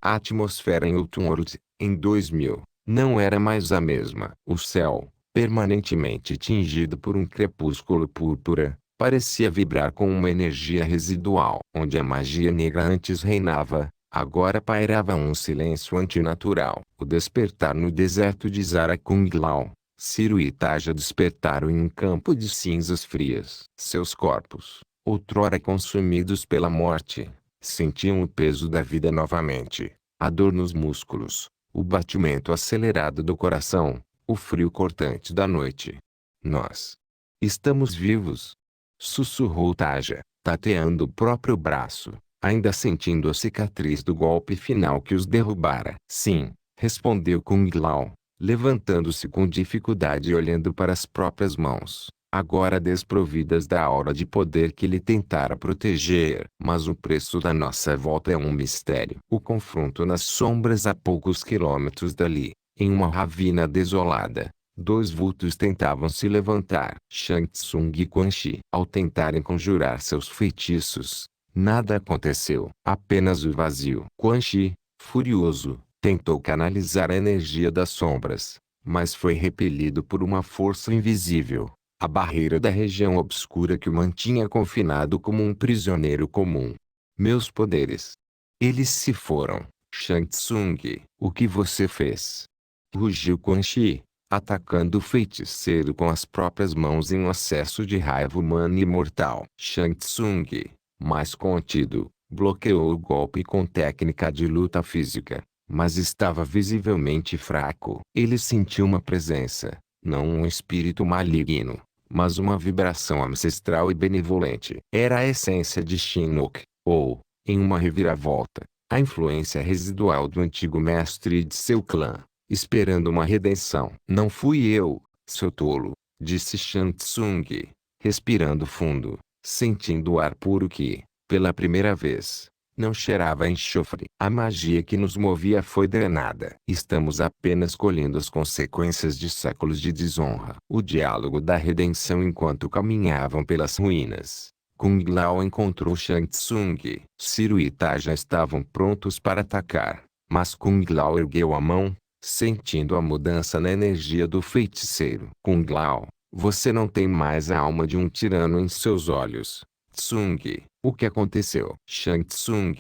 A atmosfera em Outworld, em 2000, não era mais a mesma. O céu, permanentemente tingido por um crepúsculo púrpura, parecia vibrar com uma energia residual. Onde a magia negra antes reinava, agora pairava um silêncio antinatural. O despertar no deserto de Zara Kunglau. Ciro e Taja despertaram em um campo de cinzas frias. Seus corpos, outrora consumidos pela morte, sentiam o peso da vida novamente. A dor nos músculos, o batimento acelerado do coração, o frio cortante da noite. Nós estamos vivos, sussurrou Taja, tateando o próprio braço, ainda sentindo a cicatriz do golpe final que os derrubara. Sim, respondeu Kung Lao, levantando-se com dificuldade e olhando para as próprias mãos, agora desprovidas da aura de poder que ele tentara proteger. Mas o preço da nossa volta é um mistério. O confronto nas sombras a poucos quilômetros dali, em uma ravina desolada. Dois vultos tentavam se levantar. Shang Tsung e Quan Chi. Ao tentarem conjurar seus feitiços, nada aconteceu. Apenas o vazio. Quan Chi, furioso, tentou canalizar a energia das sombras, mas foi repelido por uma força invisível. A barreira da região obscura que o mantinha confinado como um prisioneiro comum. Meus poderes. Eles se foram. Shang Tsung, o que você fez? Rugiu Quan Chi, atacando o feiticeiro com as próprias mãos em um acesso de raiva humana e mortal. Shang Tsung, mais contido, bloqueou o golpe com técnica de luta física, mas estava visivelmente fraco. Ele sentiu uma presença, não um espírito maligno, mas uma vibração ancestral e benevolente. Era a essência de Shinnok, ou, em uma reviravolta, a influência residual do antigo mestre de seu clã, esperando uma redenção. Não fui eu, seu tolo, disse Shang Tsung, respirando fundo, sentindo o ar puro que, pela primeira vez, não cheirava a enxofre. A magia que nos movia foi drenada. Estamos apenas colhendo as consequências de séculos de desonra. O diálogo da redenção enquanto caminhavam pelas ruínas. Kung Lao encontrou Shang Tsung. Ciro e Taja estavam prontos para atacar, mas Kung Lao ergueu a mão, sentindo a mudança na energia do feiticeiro. Kung Lao, você não tem mais a alma de um tirano em seus olhos. Tsung, o que aconteceu? Shang Tsung,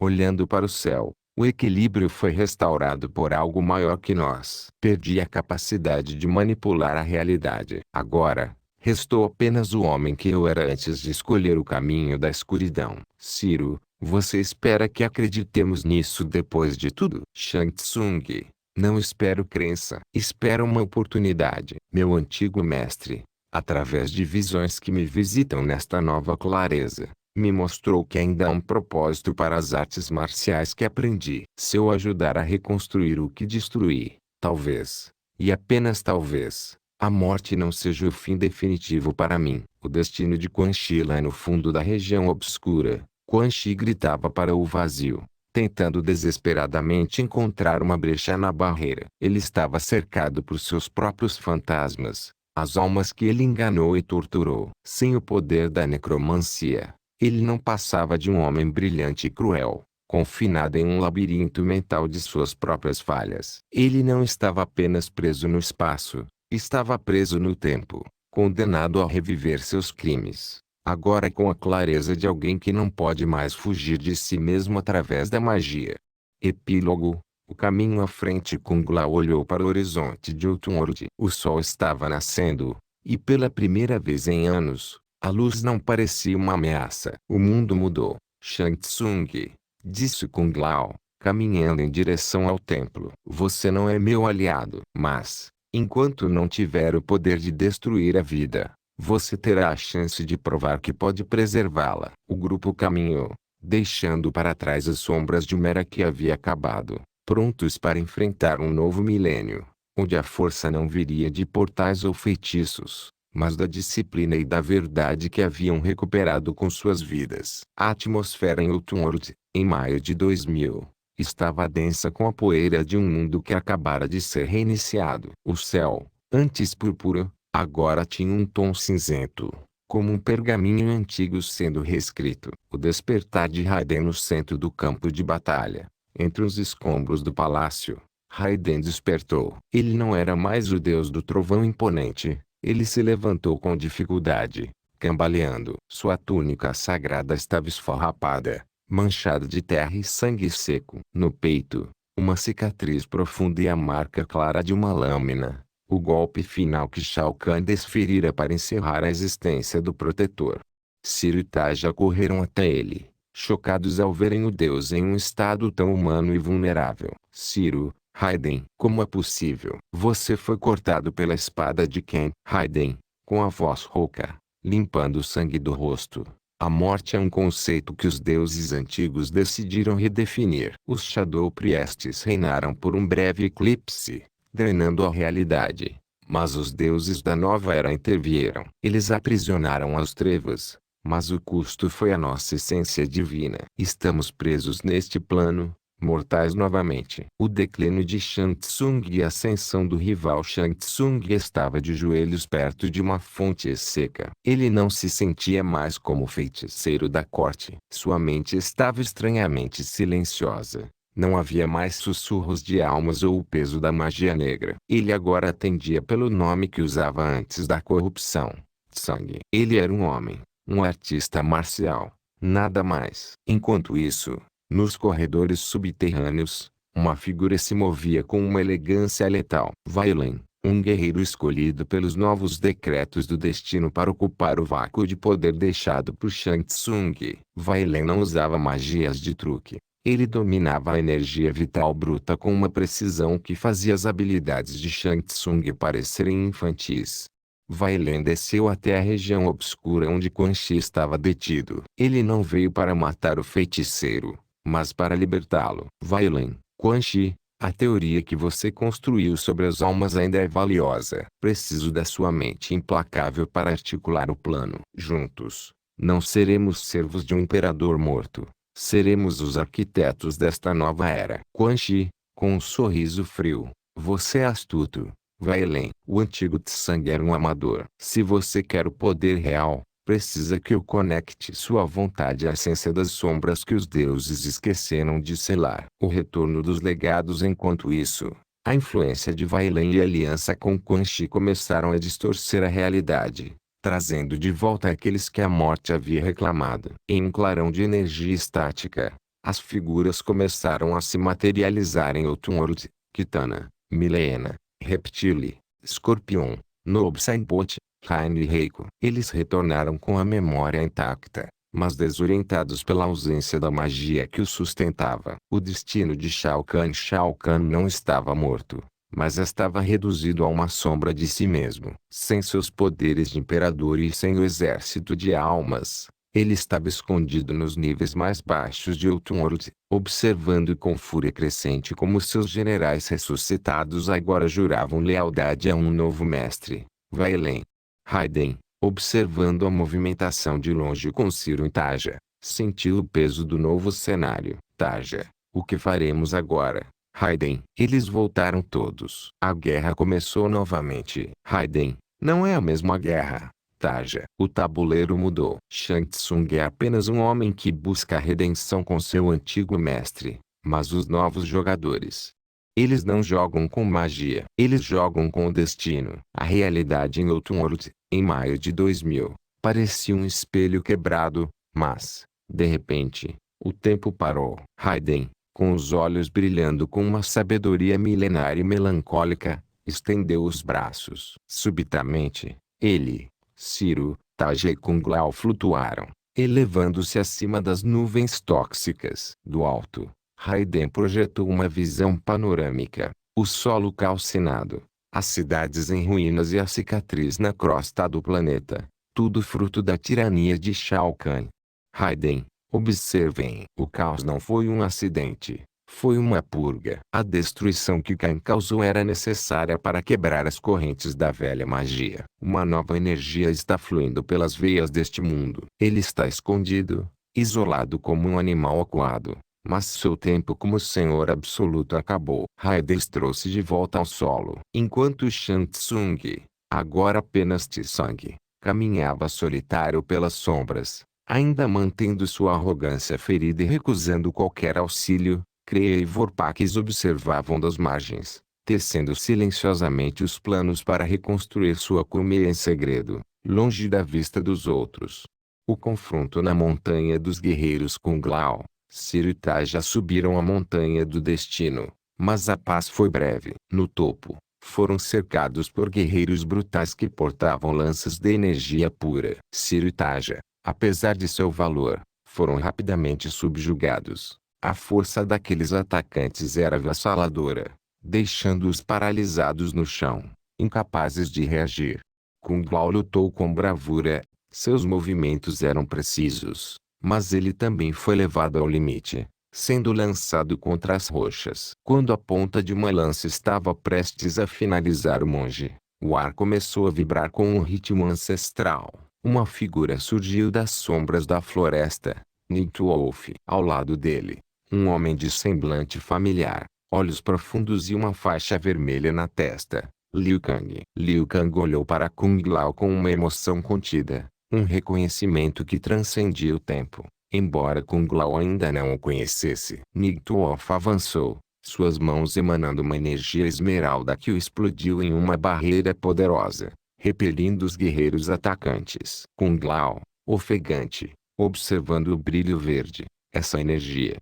olhando para o céu, o equilíbrio foi restaurado por algo maior que nós. Perdi a capacidade de manipular a realidade. Agora, restou apenas o homem que eu era antes de escolher o caminho da escuridão. Ciro, você espera que acreditemos nisso depois de tudo? Shang Tsung, não espero crença. Espero uma oportunidade. Meu antigo mestre, através de visões que me visitam nesta nova clareza, me mostrou que ainda há um propósito para as artes marciais que aprendi. Se eu ajudar a reconstruir o que destruí, talvez, e apenas talvez, a morte não seja o fim definitivo para mim. O destino de Quan Chi lá no fundo da região obscura. Quan Chi gritava para o vazio, tentando desesperadamente encontrar uma brecha na barreira. Ele estava cercado por seus próprios fantasmas, as almas que ele enganou e torturou. Sem o poder da necromancia, ele não passava de um homem brilhante e cruel, confinado em um labirinto mental de suas próprias falhas. Ele não estava apenas preso no espaço, estava preso no tempo, condenado a reviver seus crimes, agora com a clareza de alguém que não pode mais fugir de si mesmo através da magia. Epílogo. O caminho à frente. Kung Lao olhou para o horizonte de Outworld. O sol estava nascendo, e pela primeira vez em anos, a luz não parecia uma ameaça. O mundo mudou. Shang Tsung, disse Kung Lao, caminhando em direção ao templo. Você não é meu aliado. Mas, enquanto não tiver o poder de destruir a vida, você terá a chance de provar que pode preservá-la. O grupo caminhou, deixando para trás as sombras de uma era que havia acabado, prontos para enfrentar um novo milênio, onde a força não viria de portais ou feitiços, mas da disciplina e da verdade que haviam recuperado com suas vidas. A atmosfera em Outworld, em maio de 2000, estava densa com a poeira de um mundo que acabara de ser reiniciado. O céu, antes púrpura, agora tinha um tom cinzento, como um pergaminho antigo sendo reescrito. O despertar de Raiden no centro do campo de batalha, Entre os escombros do palácio, Raiden despertou. Ele não era mais o deus do trovão imponente. Ele se levantou com dificuldade, cambaleando. Sua túnica sagrada estava esfarrapada, manchada de terra e sangue seco. No peito, uma cicatriz profunda e a marca clara de uma lâmina. O golpe final que Shao Kahn desferira para encerrar a existência do protetor. Ciro e Taja correram até ele, chocados ao verem o deus em um estado tão humano e vulnerável. Ciro: Raiden, como é possível? Você foi cortado pela espada de quem? Raiden, com a voz rouca, limpando o sangue do rosto. A morte é um conceito que os deuses antigos decidiram redefinir. Os Shadow Priests reinaram por um breve eclipse, drenando a realidade. Mas os deuses da nova era intervieram. Eles aprisionaram as trevas, mas o custo foi a nossa essência divina. Estamos presos neste plano, mortais novamente. O declínio de Shang Tsung e a ascensão do rival Shang Tsung estava de joelhos perto de uma fonte seca. Ele não se sentia mais como feiticeiro da corte. Sua mente estava estranhamente silenciosa. Não havia mais sussurros de almas ou o peso da magia negra. Ele agora atendia pelo nome que usava antes da corrupção: Tsung. Ele era um homem, um artista marcial, nada mais. Enquanto isso, nos corredores subterrâneos, uma figura se movia com uma elegância letal. Vailen, um guerreiro escolhido pelos novos decretos do destino para ocupar o vácuo de poder deixado por Shang Tsung. Vailen não usava magias de truque. Ele dominava a energia vital bruta com uma precisão que fazia as habilidades de Shang Tsung parecerem infantis. Vailen desceu até a região obscura onde Quan Chi estava detido. Ele não veio para matar o feiticeiro, mas para libertá-lo. Vailen, Quan Chi, a teoria que você construiu sobre as almas ainda é valiosa. Preciso da sua mente implacável para articular o plano. Juntos, não seremos servos de um imperador morto. Seremos os arquitetos desta nova era. Quan Chi, com um sorriso frio: você é astuto, Vailen. O antigo Tsang era um amador. Se você quer o poder real, precisa que eu conecte sua vontade à essência das sombras que os deuses esqueceram de selar. O retorno dos legados. Enquanto isso, a influência de Vailen e a aliança com Quan Chi começaram a distorcer a realidade, trazendo de volta aqueles que a morte havia reclamado. Em um clarão de energia estática, as figuras começaram a se materializar em Outworld: Kitana, Milena, Reptile, Scorpion, Nob Saibot, Rain e Reiko. Eles retornaram com a memória intacta, mas desorientados pela ausência da magia que os sustentava. O destino de Shao Kahn. Shao Kahn não estava morto, mas estava reduzido a uma sombra de si mesmo. Sem seus poderes de imperador e sem o exército de almas, ele estava escondido nos níveis mais baixos de Outworld, observando com fúria crescente como seus generais ressuscitados agora juravam lealdade a um novo mestre, Vailen. Raiden, observando a movimentação de longe com Ciro e Taja, sentiu o peso do novo cenário. Taja: o que faremos agora, Raiden? Eles voltaram todos. A guerra começou novamente. Raiden: não é a mesma guerra, Taja. O tabuleiro mudou. Shang Tsung é apenas um homem que busca a redenção com seu antigo mestre, mas os novos jogadores, eles não jogam com magia. Eles jogam com o destino. A realidade em Outworld, em maio de 2000, parecia um espelho quebrado, mas, de repente, o tempo parou. Raiden, com os olhos brilhando com uma sabedoria milenária e melancólica, estendeu os braços. Subitamente, ele, Ciro, Taja e Kung Lao flutuaram, elevando-se acima das nuvens tóxicas. Do alto, Raiden projetou uma visão panorâmica: o solo calcinado, as cidades em ruínas e a cicatriz na crosta do planeta, tudo fruto da tirania de Shao Kahn. Raiden, observem. O caos não foi um acidente, foi uma purga. A destruição que Kahn causou era necessária para quebrar as correntes da velha magia. Uma nova energia está fluindo pelas veias deste mundo. Ele está escondido, isolado como um animal acuado, mas seu tempo como Senhor Absoluto acabou. Raiden trouxe de volta ao solo. Enquanto Shang Tsung, agora apenas Tsung, caminhava solitário pelas sombras, ainda mantendo sua arrogância ferida e recusando qualquer auxílio, Kreia e Vorpax observavam das margens, tecendo silenciosamente os planos para reconstruir sua colmeia em segredo, longe da vista dos outros. O confronto na Montanha dos Guerreiros com Glau, Ciro e Taja subiram a Montanha do Destino, mas a paz foi breve. No topo, foram cercados por guerreiros brutais que portavam lanças de energia pura. Ciro e Taja, apesar de seu valor, foram rapidamente subjugados. A força daqueles atacantes era avassaladora, deixando-os paralisados no chão, incapazes de reagir. Kung Lao lutou com bravura, seus movimentos eram precisos, mas ele também foi levado ao limite, sendo lançado contra as rochas. Quando a ponta de uma lança estava prestes a finalizar o monge, o ar começou a vibrar com um ritmo ancestral. Uma figura surgiu das sombras da floresta, Nightwolf. Ao lado dele, um homem de semblante familiar, olhos profundos e uma faixa vermelha na testa, Liu Kang. Liu Kang olhou para Kung Lao com uma emoção contida, um reconhecimento que transcendia o tempo, embora Kung Lao ainda não o conhecesse. Nightwolf avançou, suas mãos emanando uma energia esmeralda que o explodiu em uma barreira poderosa, repelindo os guerreiros atacantes. Kung Lao, ofegante, observando o brilho verde. Essa energia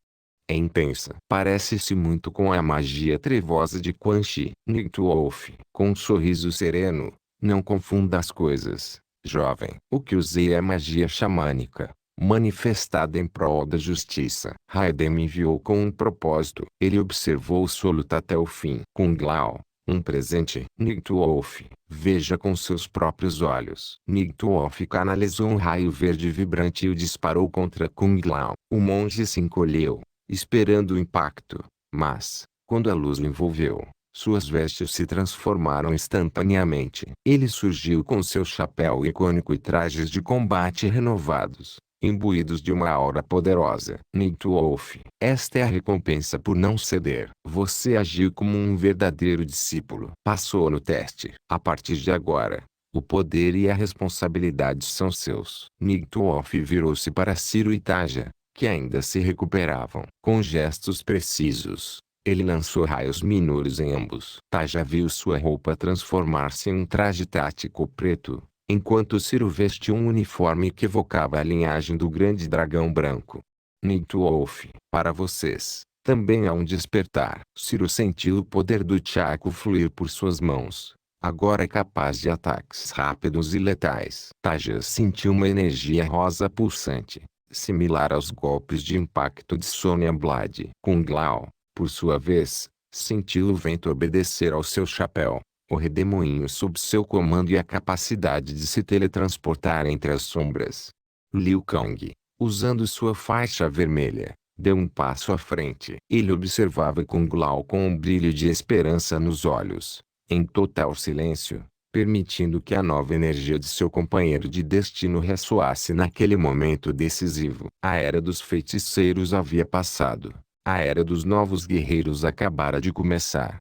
é intensa. Parece-se muito com a magia trevosa de Quan Chi. Nightwolf, com um sorriso sereno, não confunda as coisas, jovem. O que usei é magia xamânica, manifestada em prol da justiça. Raiden me enviou com um propósito. Ele observou sua luta até o fim. Kung Lao, um presente. Nightwolf, veja com seus próprios olhos. Nightwolf canalizou um raio verde vibrante e o disparou contra Kung Lao. O monge se encolheu, esperando o impacto, mas, quando a luz o envolveu, suas vestes se transformaram instantaneamente. Ele surgiu com seu chapéu icônico e trajes de combate renovados, imbuídos de uma aura poderosa. Nightwolf, esta é a recompensa por não ceder. Você agiu como um verdadeiro discípulo. Passou no teste. A partir de agora, o poder e a responsabilidade são seus. Nightwolf virou-se para Ciro e Taja, que ainda se recuperavam. Com gestos precisos, ele lançou raios minúsculos em ambos. Taja viu sua roupa transformar-se em um traje tático preto, enquanto Ciro vestiu um uniforme que evocava a linhagem do grande dragão branco. Nightwolf, para vocês, também há um despertar. Ciro sentiu o poder do Chaco fluir por suas mãos. Agora é capaz de ataques rápidos e letais. Taja sentiu uma energia rosa pulsante, similar aos golpes de impacto de Sonya Blade. Kung Lao, por sua vez, sentiu o vento obedecer ao seu chapéu, o redemoinho sob seu comando e a capacidade de se teletransportar entre as sombras. Liu Kang, usando sua faixa vermelha, deu um passo à frente. Ele observava Kung Lao com um brilho de esperança nos olhos, em total silêncio, permitindo que a nova energia de seu companheiro de destino ressoasse naquele momento decisivo. A era dos feiticeiros havia passado. A era dos novos guerreiros acabara de começar.